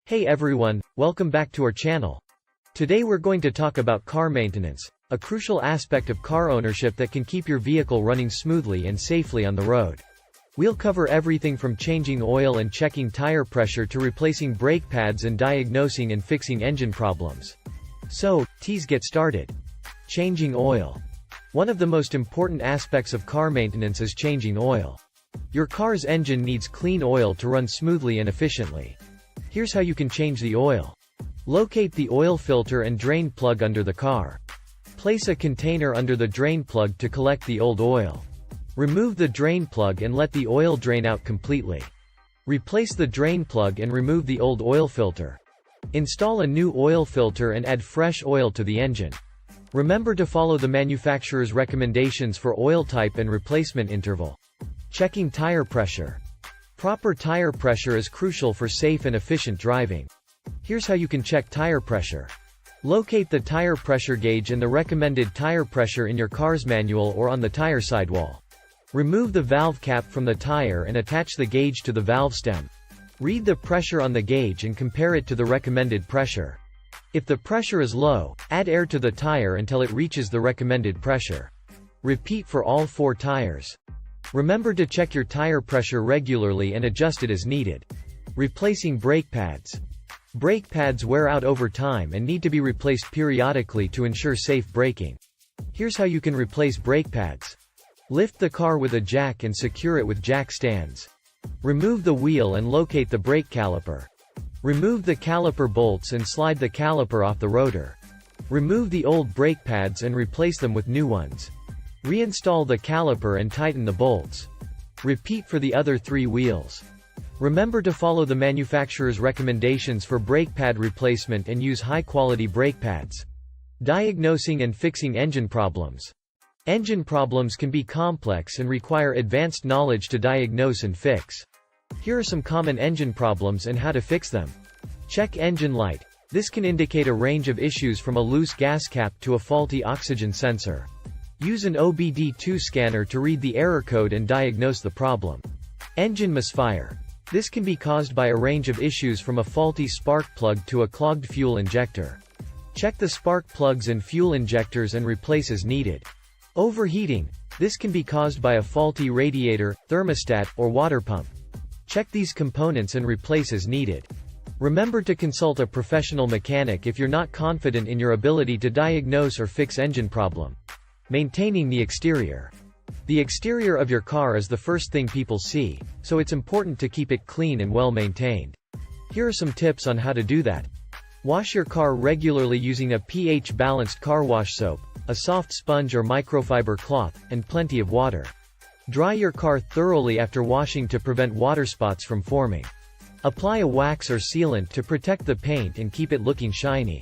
Hey everyone, welcome back to our channel. Today we're going to talk about car maintenance, a crucial aspect of car ownership that can keep your vehicle running smoothly and safely on the road. We'll cover everything from changing oil and checking tire pressure to replacing brake pads and diagnosing and fixing engine problems. So, let's get started. Changing oil. One of the most important aspects of car maintenance is changing oil. Your car's engine needs clean oil to run smoothly and efficiently. Here's how you can change the oil. Locate the oil filter and drain plug under the car. Place a container under the drain plug to collect the old oil. Remove the drain plug and let the oil drain out completely. Replace the drain plug and remove the old oil filter. Install a new oil filter and add fresh oil to the engine. Remember to follow the manufacturer's recommendations for oil type and replacement interval. Checking tire pressure. Proper tire pressure is crucial for safe and efficient driving. Here's how you can check tire pressure. Locate the tire pressure gauge and the recommended tire pressure in your car's manual or on the tire sidewall. Remove the valve cap from the tire and attach the gauge to the valve stem. Read the pressure on the gauge and compare it to the recommended pressure. If the pressure is low, add air to the tire until it reaches the recommended pressure. Repeat for all 4 tires. Remember to check your tire pressure regularly and adjust it as needed. Replacing brake pads. Brake pads wear out over time and need to be replaced periodically to ensure safe braking. Here's how you can replace brake pads. Lift the car with a jack and secure it with jack stands. Remove the wheel and locate the brake caliper. Remove the caliper bolts and slide the caliper off the rotor. Remove the old brake pads and replace them with new ones. Reinstall the caliper and tighten the bolts. Repeat for the other 3 wheels. Remember to follow the manufacturer's recommendations for brake pad replacement and use high-quality brake pads. Diagnosing and fixing engine problems. Engine problems can be complex and require advanced knowledge to diagnose and fix. Here are some common engine problems and how to fix them. Check engine light. This can indicate a range of issues from a loose gas cap to a faulty oxygen sensor. Use an OBD2 scanner to read the error code and diagnose the problem. Engine misfire. This can be caused by a range of issues from a faulty spark plug to a clogged fuel injector. Check the spark plugs and fuel injectors and replace as needed. Overheating. This can be caused by a faulty radiator, thermostat, or water pump. Check these components and replace as needed. Remember to consult a professional mechanic if you're not confident in your ability to diagnose or fix engine problem. Maintaining the exterior. The exterior of your car is the first thing people see, so it's important to keep it clean and well maintained. Here are some tips on how to do that. Wash your car regularly using a pH-balanced car wash soap, a soft sponge or microfiber cloth, and plenty of water. Dry your car thoroughly after washing to prevent water spots from forming. Apply a wax or sealant to protect the paint and keep it looking shiny.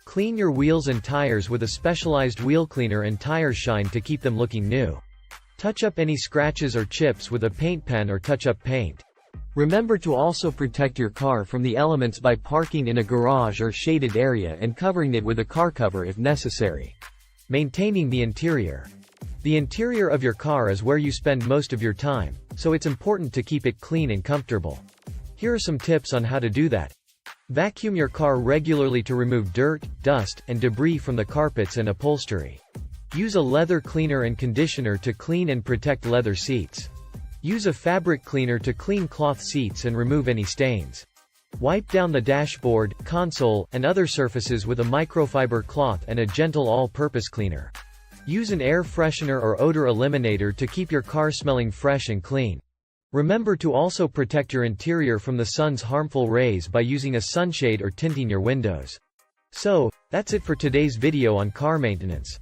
Clean your wheels and tires with a specialized wheel cleaner and tire shine to keep them looking new. Touch up any scratches or chips with a paint pen or touch-up paint. Remember to also protect your car from the elements by parking in a garage or shaded area and covering it with a car cover if necessary. Maintaining the interior. The interior of your car is where you spend most of your time, so it's important to keep it clean and comfortable. Here are some tips on how to do that. Vacuum your car regularly to remove dirt, dust, and debris from the carpets and upholstery. Use a leather cleaner and conditioner to clean and protect leather seats. Use a fabric cleaner to clean cloth seats and remove any stains. Wipe down the dashboard, console, and other surfaces with a microfiber cloth and a gentle all-purpose cleaner. Use an air freshener or odor eliminator to keep your car smelling fresh and clean. Remember to also protect your interior from the sun's harmful rays by using a sunshade or tinting your windows. So, that's it for today's video on car maintenance.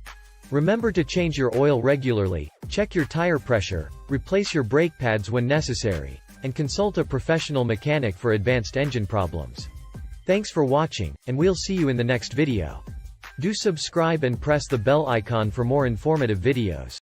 Remember to change your oil regularly, check your tire pressure, replace your brake pads when necessary, and consult a professional mechanic for advanced engine problems. Thanks for watching, and we'll see you in the next video. Do subscribe and press the bell icon for more informative videos.